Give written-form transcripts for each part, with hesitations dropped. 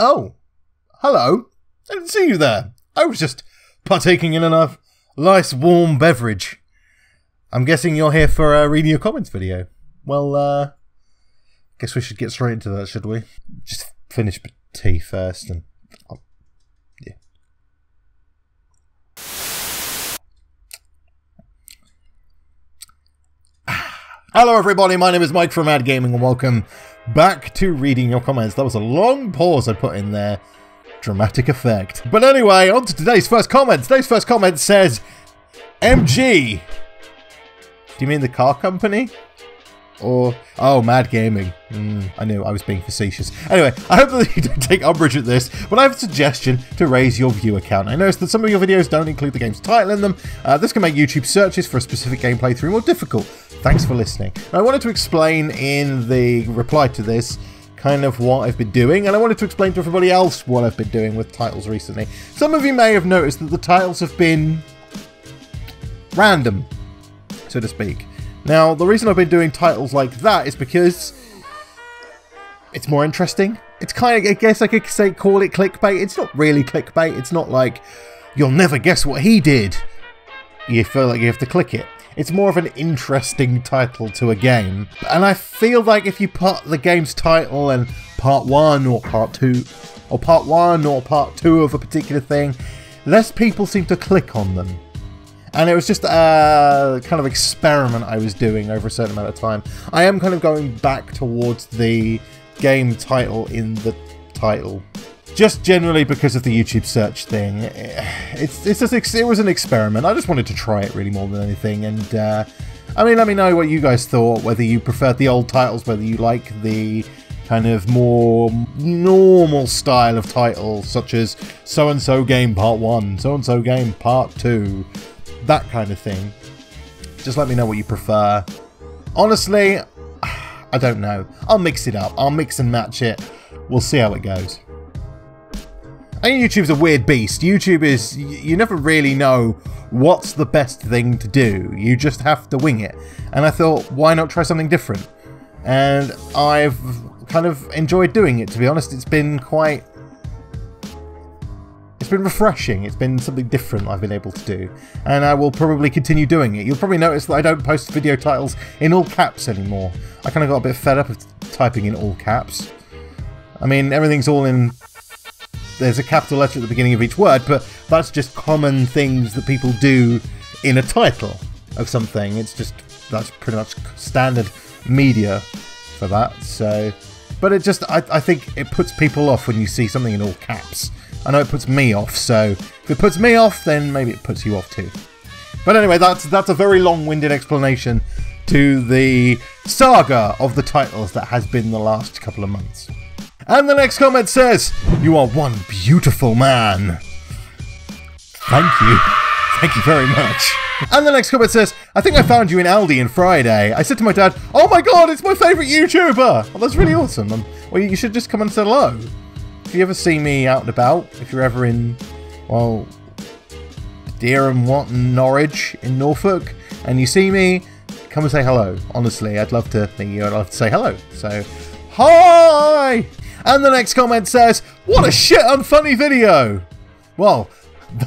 Oh, hello. I didn't see you there. I was just partaking in a nice warm beverage. I'm guessing you're here for a reading your comments video. Well, guess we should get straight into that, should we? Just finish tea first and... yeah. Hello everybody, my name is Mike from m.a.d Gaming and welcome back to reading your comments. That was a long pause I put in there. Dramatic effect. But anyway, on to today's first comment. Today's first comment says, MG. Do you mean the car company? Or, oh, m.a.d Gaming. I knew I was being facetious. Anyway, I hope that you don't take umbrage at this, but I have a suggestion to raise your viewer count. I noticed that some of your videos don't include the game's title in them. This can make YouTube searches for a specific game playthrough more difficult. Thanks for listening. And I wanted to explain in the reply to this kind of what I've been doing, and I wanted to explain to everybody else what I've been doing with titles recently. Some of you may have noticed that the titles have been random, so to speak. Now, the reason I've been doing titles like that is because it's more interesting. It's kind of, I guess I could say, call it clickbait. It's not really clickbait. It's not like, you'll never guess what he did. You feel like you have to click it. It's more of an interesting title to a game. And I feel like if you put the game's title and part 1 or part 2, or part 1 or part 2 of a particular thing, less people seem to click on them. And it was just a kind of experiment I was doing over a certain amount of time. I am kind of going back towards the game title in the title. Just generally because of the YouTube search thing. It was an experiment. I just wanted to try it really more than anything. And, I mean, let me know what you guys thought. Whether you preferred the old titles, whether you like the kind of more normal style of titles, such as so-and-so game part 1, so-and-so game part 2, that kind of thing. Just let me know what you prefer. Honestly, I don't know. I'll mix it up. I'll mix and match it. We'll see how it goes. I think YouTube's a weird beast. YouTube is... you never really know what's the best thing to do. You just have to wing it. And I thought, why not try something different? And I've kind of enjoyed doing it, to be honest. It's been quite... it's been refreshing. It's been something different I've been able to do. And I will probably continue doing it. You'll probably notice that I don't post video titles in all caps anymore. I kind of got a bit fed up of typing in all caps. I mean, everything's all in... there's a capital letter at the beginning of each word, but that's just common things that people do in a title of something. It's just... that's pretty much standard media for that, so... but it just... I think it puts people off when you see something in all caps. I know it puts me off, so if it puts me off, then maybe it puts you off too. But anyway, that's a very long-winded explanation to the saga of the titles that has been the last couple of months. And the next comment says, "You are one beautiful man." Thank you. Thank you very much. And the next comment says, "I think I found you in Aldi on Friday. I said to my dad, oh my god, it's my favourite YouTuber." Well, that's really awesome. Well, you should just come and say hello. If you ever see me out and about, if you're ever in, well, Dereham, Watton, Norwich in Norfolk, and you see me, come and say hello. Honestly, I'd love to meet you. I'd love to say hello. So, hi! And the next comment says, "What a shit unfunny video." Well,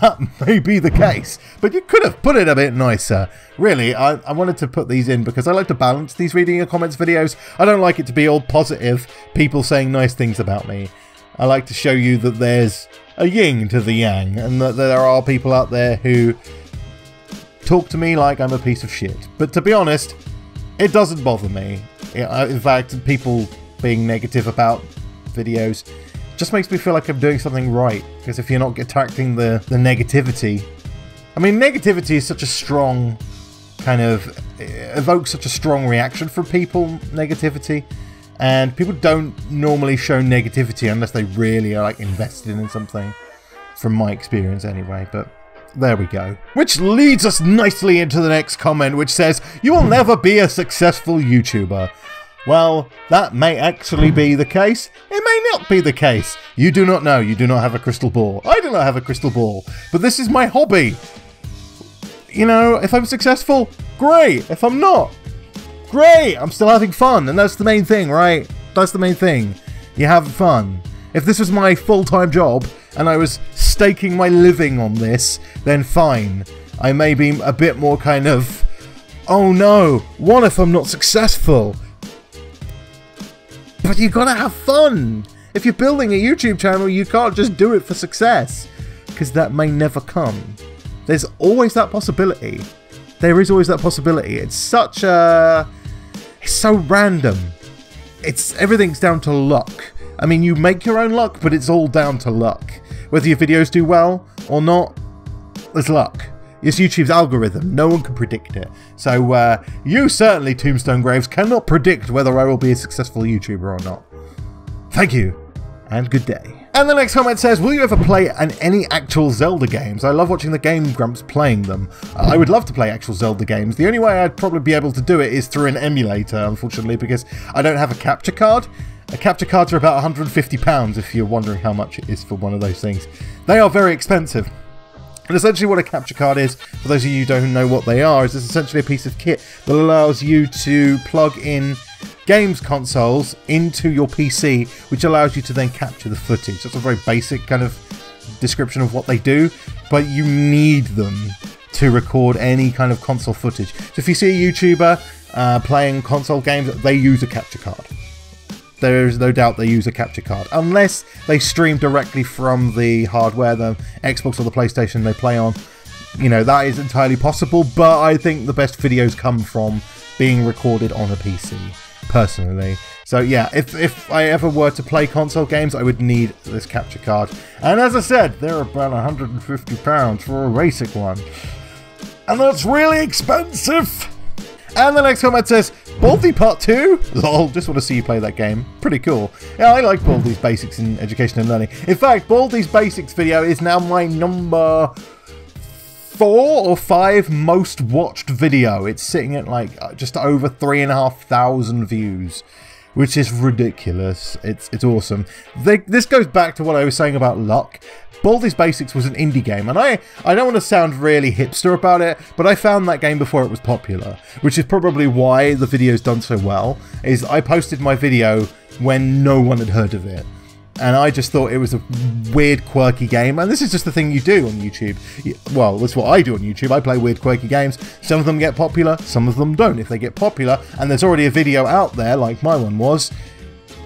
that may be the case, but you could have put it a bit nicer. Really, I wanted to put these in because I like to balance these reading your comments videos. I don't like it to be all positive, people saying nice things about me. I like to show you that there's a yin to the yang, and that there are people out there who talk to me like I'm a piece of shit. But to be honest, it doesn't bother me. In fact, people being negative about videos just makes me feel like I'm doing something right, because if you're not attracting the negativity... I mean, negativity is such a strong kind of... evokes such a strong reaction from people, negativity. And people don't normally show negativity unless they really are like invested in something, from my experience anyway, but there we go. Which leads us nicely into the next comment, which says, "You will never be a successful YouTuber." Well, that may actually be the case. It may not be the case. You do not know. You do not have a crystal ball. I do not have a crystal ball. But this is my hobby. You know, if I'm successful, great. If I'm not, great. I'm still having fun. And that's the main thing, right? That's the main thing. You have fun. If this was my full-time job and I was staking my living on this, then fine. I may be a bit more kind of, oh no, what if I'm not successful? But you gotta have fun! If you're building a YouTube channel, you can't just do it for success, because that may never come. There's always that possibility. There is always that possibility. It's such a... It's so random. Everything's down to luck. I mean, you make your own luck, but it's all down to luck. Whether your videos do well or not, there's luck. It's YouTube's algorithm. No one can predict it. So, you certainly, Tombstone Graves, cannot predict whether I will be a successful YouTuber or not. Thank you, and good day. And the next comment says, will you ever play any actual Zelda games? I love watching the Game Grumps playing them. I would love to play actual Zelda games. The only way I'd probably be able to do it is through an emulator, unfortunately, because I don't have a capture card. Capture cards are about £150 if you're wondering how much it is for one of those things. They are very expensive. And essentially what a capture card is, for those of you who don't know what they are, is it's essentially a piece of kit that allows you to plug in games consoles into your PC, which allows you to then capture the footage. That's a very basic kind of description of what they do, but you need them to record any kind of console footage. So if you see a YouTuber playing console games, they use a capture card. There's no doubt they use a capture card, unless they stream directly from the hardware, the Xbox or the PlayStation they play on. You know, that is entirely possible, but I think the best videos come from being recorded on a PC, personally. So yeah, if I ever were to play console games, I would need this capture card. And as I said, they're about £150 for a basic one. And that's really expensive! And the next comment says, Baldy Part 2? Lol, just want to see you play that game. Pretty cool. Yeah, I like Baldy's Basics in Education and Learning. In fact, Baldy's Basics video is now my number 4 or 5 most watched video. It's sitting at like just over 3,500 views, which is ridiculous. It's awesome. This goes back to what I was saying about luck. Baldi's Basics was an indie game, and I don't want to sound really hipster about it, but I found that game before it was popular, which is probably why the video's done so well, is I posted my video when no one had heard of it. And I just thought it was a weird, quirky game, and this is just the thing you do on YouTube. Well, that's what I do on YouTube. I play weird, quirky games. Some of them get popular, some of them don't. If they get popular, and there's already a video out there, like my one was,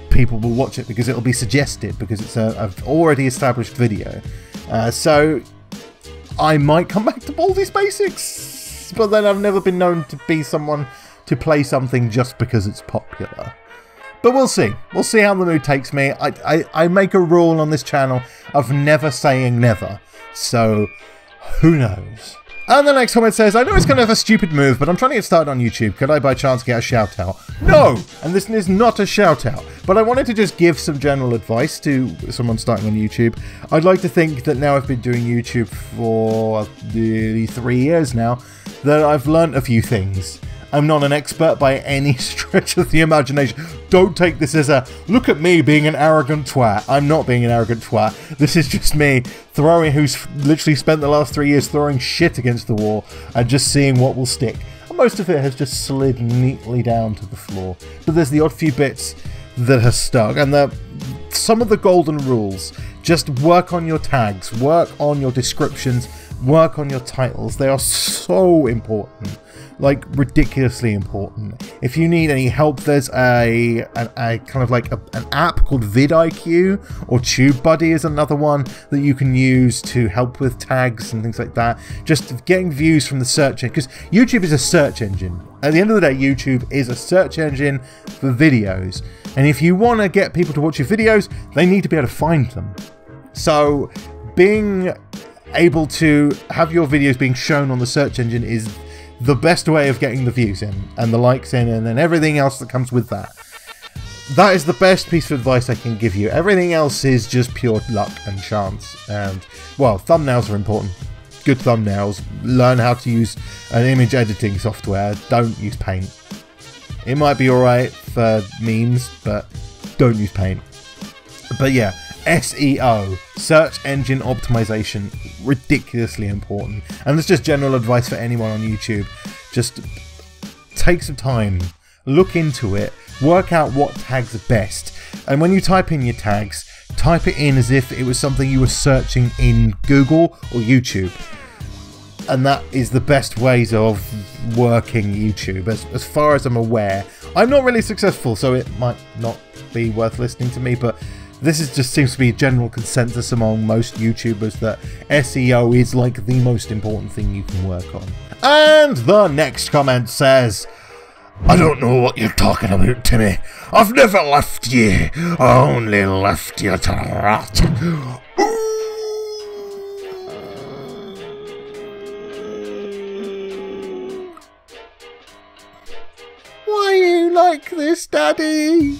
people will watch it because it'll be suggested, because it's an already established video. So I might come back to Baldi's Basics, but then I've never been known to be someone to play something just because it's popular. But we'll see. We'll see how the mood takes me. I make a rule on this channel of never saying never. So, who knows? And the next comment says, I know it's kind of a stupid move, but I'm trying to get started on YouTube. Could I by chance get a shout out? No! And this is not a shout out. But I wanted to just give some general advice to someone starting on YouTube. I'd like to think that now I've been doing YouTube for nearly 3 years now, that I've learnt a few things. I'm not an expert by any stretch of the imagination. Don't take this as a, look at me being an arrogant twat. I'm not being an arrogant twat. This is just me who's literally spent the last 3 years throwing shit against the wall and just seeing what will stick. And most of it has just slid neatly down to the floor. But there's the odd few bits that have stuck. And some of the golden rules. Just work on your tags, work on your descriptions, work on your titles. They are so important. Like, ridiculously important. If you need any help, there's a kind of like an app called vidIQ, or TubeBuddy is another one that you can use to help with tags and things like that. Just getting views from the search engine, because YouTube is a search engine. At the end of the day, YouTube is a search engine for videos. And if you want to get people to watch your videos, they need to be able to find them. So, being able to have your videos being shown on the search engine is the best way of getting the views in, and the likes in, and then everything else that comes with that. That is the best piece of advice I can give you. Everything else is just pure luck and chance. And, well, thumbnails are important. Good thumbnails. Learn how to use an image editing software. Don't use Paint. It might be alright for memes, but don't use Paint. But yeah, SEO, search engine optimization, ridiculously important. And that's just general advice for anyone on YouTube. Just take some time, look into it, work out what tags are best. And when you type in your tags, type it in as if it was something you were searching in Google or YouTube. And that is the best ways of working YouTube, as far as I'm aware. I'm not really successful, so it might not be worth listening to me, but this just seems to be a general consensus among most YouTubers that SEO is like the most important thing you can work on. And the next comment says, I don't know what you're talking about, Timmy. I've never left you. I only left you to rot. Why you like this, Daddy?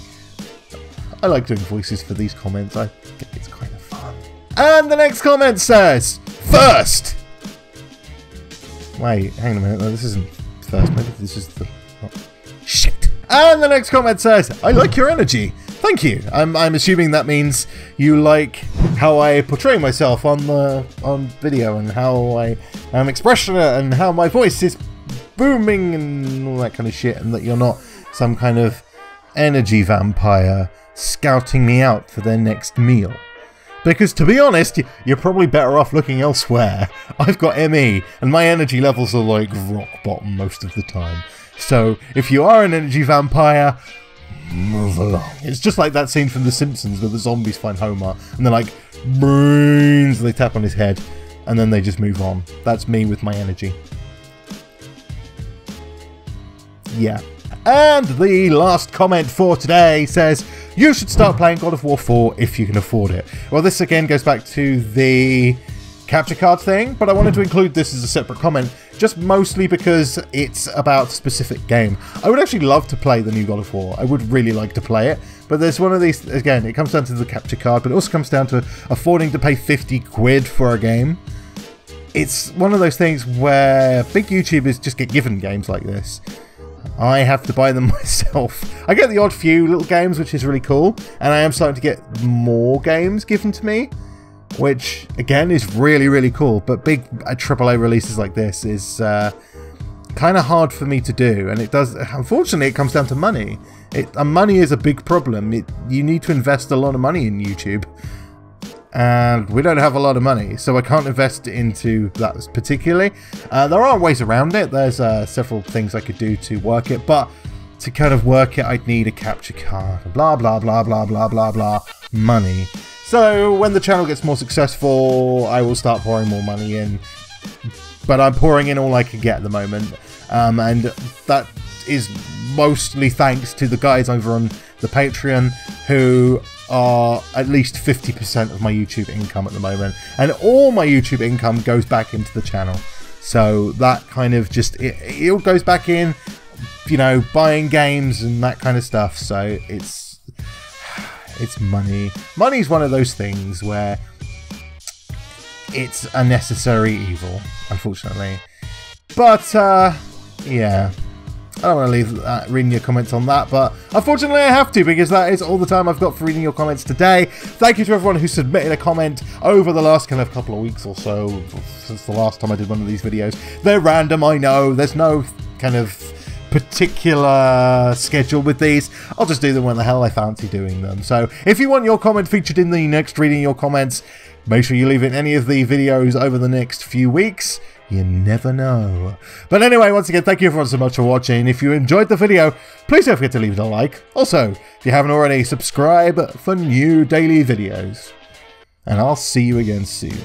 I like doing voices for these comments. I think it's kind of fun. And the next comment says, first. Wait, hang on a minute. No, this isn't first. Maybe this is the... Oh, shit. And the next comment says, I like your energy. Thank you. I'm assuming that means you like how I portray myself on video and how I am expressionate and how my voice is booming and all that kind of shit, and that you're not some kind of energy vampire scouting me out for their next meal. Because to be honest, you're probably better off looking elsewhere. I've got ME and my energy levels are like rock bottom most of the time. So if you are an energy vampire, move along. It's just like that scene from The Simpsons where the zombies find Homer and they're like, brains, they tap on his head and then they just move on. That's me with my energy. Yeah. And the last comment for today says, you should start playing God of War 4 if you can afford it. Well, this again goes back to the capture card thing, but I wanted to include this as a separate comment, just mostly because it's about a specific game. I would actually love to play the new God of War. I would really like to play it, but there's one of these, again, it comes down to the capture card, but it also comes down to affording to pay 50 quid for a game. It's one of those things where big YouTubers just get given games like this. I have to buy them myself. I get the odd few little games, which is really cool, and I am starting to get more games given to me, which again is really, really cool. But big AAA releases like this is kind of hard for me to do, and it does. Unfortunately, it comes down to money. Money is a big problem. You need to invest a lot of money in YouTube. And we don't have a lot of money, so I can't invest into that particularly. There are ways around it. There's several things I could do to work it, but to kind of work it, I'd need a capture card. Blah, blah, blah, blah, blah, blah, blah. Money. So when the channel gets more successful, I will start pouring more money in. But I'm pouring in all I can get at the moment. And that is mostly thanks to the guys over on the Patreon who are at least 50% of my YouTube income at the moment, and all my YouTube income goes back into the channel. So that kind of just it all goes back in, you know, buying games and that kind of stuff. So it's money. Money's one of those things where it's a necessary evil, unfortunately. But yeah. I don't want to leave reading your comments on that, but unfortunately I have to, because that is all the time I've got for reading your comments today. Thank you to everyone who submitted a comment over the last kind of couple of weeks or so, since the last time I did one of these videos. They're random, I know. There's no kind of particular schedule with these. I'll just do them when the hell I fancy doing them. So if you want your comment featured in the next reading your comments, make sure you leave it in any of the videos over the next few weeks. You never know. But anyway, once again, thank you everyone so much for watching. If you enjoyed the video, please don't forget to leave it a like. Also, if you haven't already, subscribe for new daily videos. And I'll see you again soon.